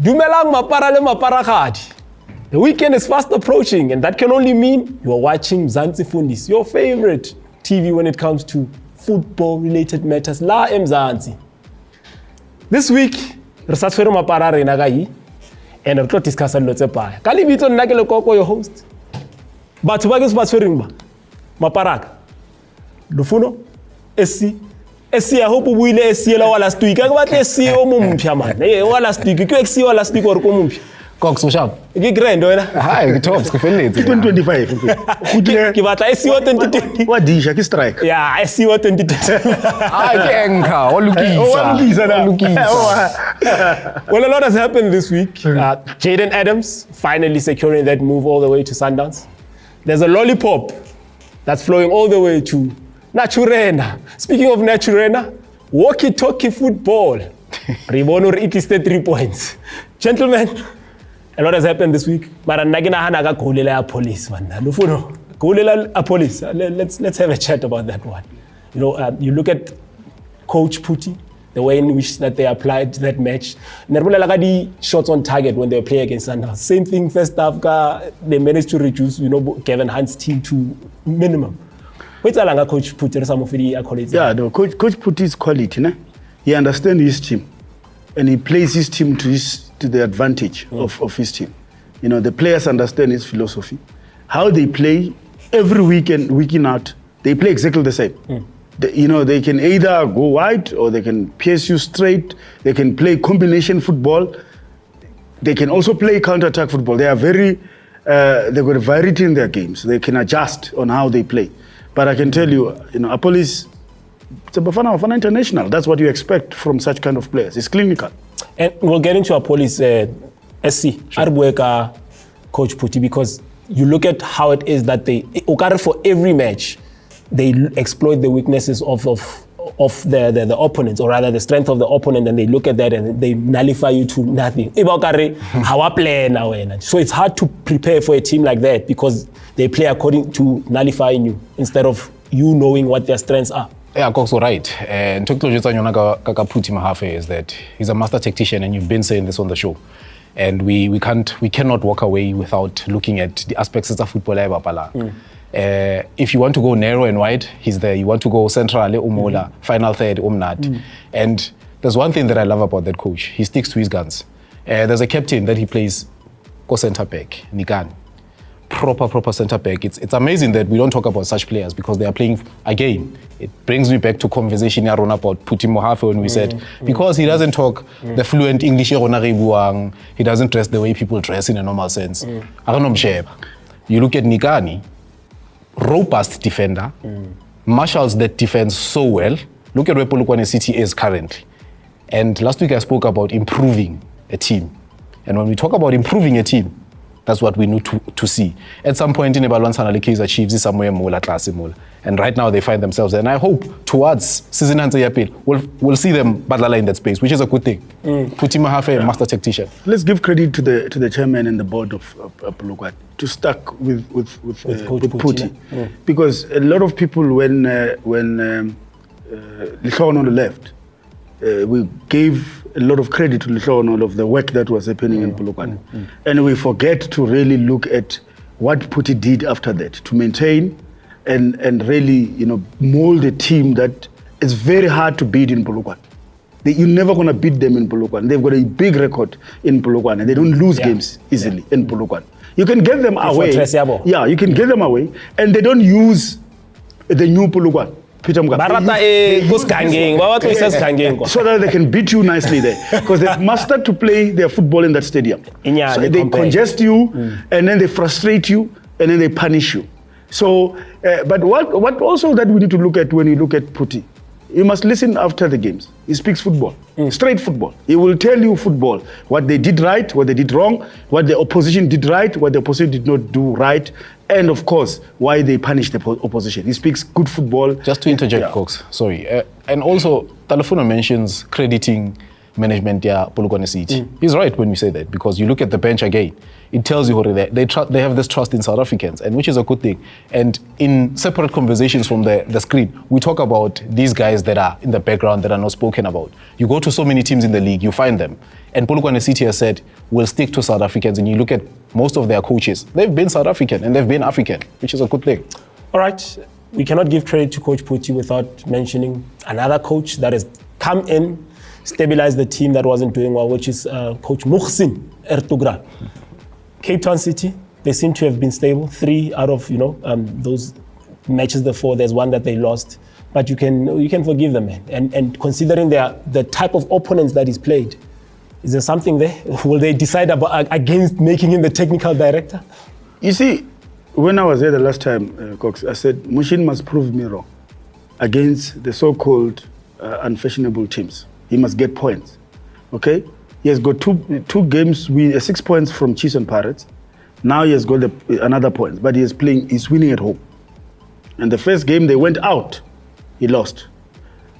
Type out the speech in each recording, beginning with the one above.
Dumelang mapara le maparakadi. The weekend is fast approaching, and that can only mean you are watching Mzanzi Fundiz, your favorite TV when it comes to football-related matters. La Mzanzi. This week, re sa tshwere mapara rena ka hi, and re tlo discussa dilo tse paya. Ka lebitso nna ke Lekoko, your host. Batho ba ke se ba tshwereng ba maparaka. Lufuno, SC, I hope o buile SC la wa last week. Ka batla SC o mo mpya man. Wa last week, ke SC wa last week or ko mo mpya. Cox so sharp. Ke grand wena. Hi, ke top, ke felletse. 2025. Ke batla SC wa 2020. Wa disha ke strike. Yeah, SC wa 2020. Ke enka, o Lukisa. Well, a lot has happened this week. Jaden Adams finally securing that move all the way to Sundowns. There's a lollipop that's flowing all the way to Naturena. Speaking of Naturena, walkie-talkie football. Ribono it is 3 points. Gentlemen, a lot has happened this week. But Appollis, man. Appollis. Let's have a chat about that one. You know, you look at Coach Puti, the way in which that they applied that match. The shots on target when they were playing against Sundowns. Same thing first half. They managed to reduce, Kevin Hunt's team to minimum. What's Coach Puti? Some of the accolades. Yeah, no, Coach Puti's quality. Né? He understands his team, and he plays his team to the advantage of his team. You know, the players understand his philosophy. How they play every week in out, they play exactly the same. They can either go wide or they can pierce you straight. They can play combination football. They can also play counter-attack football. They are they've got a variety in their games. They can adjust on how they play. But I can tell you, Appollis, it's a Bafana international. That's what you expect from such kind of players. It's clinical. And we'll get into Appollis SC, Arbueka, Coach Puti, because you look at how it is that for every match, they exploit the weaknesses of the opponents, or rather the strength of the opponent, and they look at that and they nullify you to nothing. So it's hard to prepare for a team like that because they play according to nullifying you instead of you knowing what their strengths are. Yeah, Cox, right. And Phuti Mohafe is that he's a master tactician, and you've been saying this on the show. And we cannot walk away without looking at the aspects of football. If you want to go narrow and wide, he's there. You want to go central, umola, final third, umnat. And there's one thing that I love about that coach. He sticks to his guns. There's a captain that he plays go center back, Nikan. Proper center back. It's amazing that we don't talk about such players because they are playing again. It brings me back to conversation about Phuti Mohafe when we said because he doesn't talk the fluent English, he doesn't dress the way people dress in a normal sense. You look at Nikani, robust defender, marshals that defense so well. Look at where Polokwane City is currently. And last week I spoke about improving a team. And when we talk about improving a team, that's what we need to see. At some point in Ebalwansana, the Kaizer Chiefs is somewhere more class. And right now they find themselves there. And I hope towards season and we'll see them battle in that space, which is a good thing. Phuti Mohafe, master tactician. Let's give credit to the chairman and the board of Polokwane to stuck with Puti. Because a lot of people when Lekoko left, we gave a lot of credit to Lekoko of the work that was happening in Polokwane. And we forget to really look at what Puti did after that, to maintain and really, mold a team that is very hard to beat in Polokwane. You're never going to beat them in Polokwane. They've got a big record in Polokwane. They don't lose games easily in Polokwane. You can get them away. Yeah, you can get them away. And they don't use the new Polokwane. So that they can beat you nicely there. Because they've mastered to play their football in that stadium. So they congest you, and then they frustrate you, and then they punish you. So, but what also that we need to look at when you look at Puti, you must listen after the games. He speaks football, straight football. He will tell you football, what they did right, what they did wrong, what the opposition did right, what the opposition did not do right, and of course, why they punished the opposition. He speaks good football. Just to interject, Cox, sorry. And also, Talafuno mentions crediting management Polokwane City. He's right when we say that, because you look at the bench again, it tells you they have this trust in South Africans, and which is a good thing. And in separate conversations from the screen, we talk about these guys that are in the background that are not spoken about. You go to so many teams in the league, you find them. And Polokwane City has said, we'll stick to South Africans. And you look at most of their coaches, they've been South African and they've been African, which is a good thing. All right, we cannot give credit to Coach Puti without mentioning another coach that has come in, stabilized the team that wasn't doing well, which is Coach Muhsin Ertugral. Cape Town City, they seem to have been stable. 3 out of those matches, the 4, there's one that they lost. But you can forgive them, man. And considering the type of opponents that he's played, is there something there? Will they decide against making him the technical director? You see, when I was there the last time, Cox, I said, Mushin must prove me wrong against the so-called unfashionable teams. He must get points, okay? He has got two games, 6 points from Chiefs and Pirates. Now he has got another point, but he's winning at home. And the first game they went out, he lost.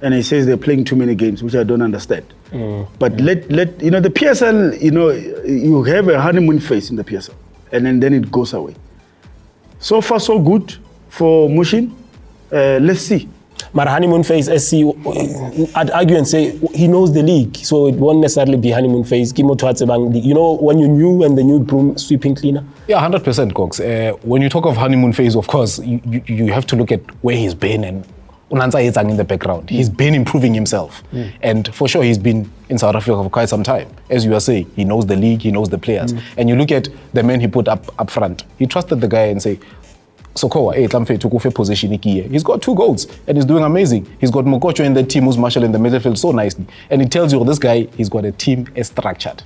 And he says they're playing too many games, which I don't understand. But let the PSL, you have a honeymoon phase in the PSL, and then it goes away. So far, so good for Mushin. Let's see. But honeymoon phase, SC, I'd argue and say he knows the league, so it won't necessarily be honeymoon phase. You know, when you're new and the new broom sweeping cleaner? Yeah, 100%, Cox. When you talk of honeymoon phase, of course, you have to look at where he's been and Unanza is in the background. He's been improving himself. And for sure, he's been in South Africa for quite some time. As you are saying, he knows the league, he knows the players. And you look at the men he put up front. He trusted the guy and say, Sokoa, took position. He's got 2 goals and he's doing amazing. He's got Mokocho in the team who's marshalling in the midfield so nicely. And it tells you this guy, he's got a team as structured.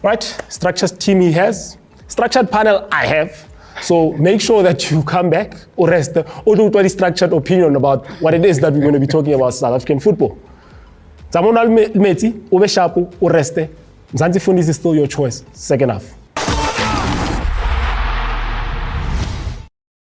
Right, structured team he has. Structured panel I have. So make sure that you come back or rest or do a structured opinion about what it is that we're going to be talking about South African football. Mzanzi Fundiz is still your choice, second half.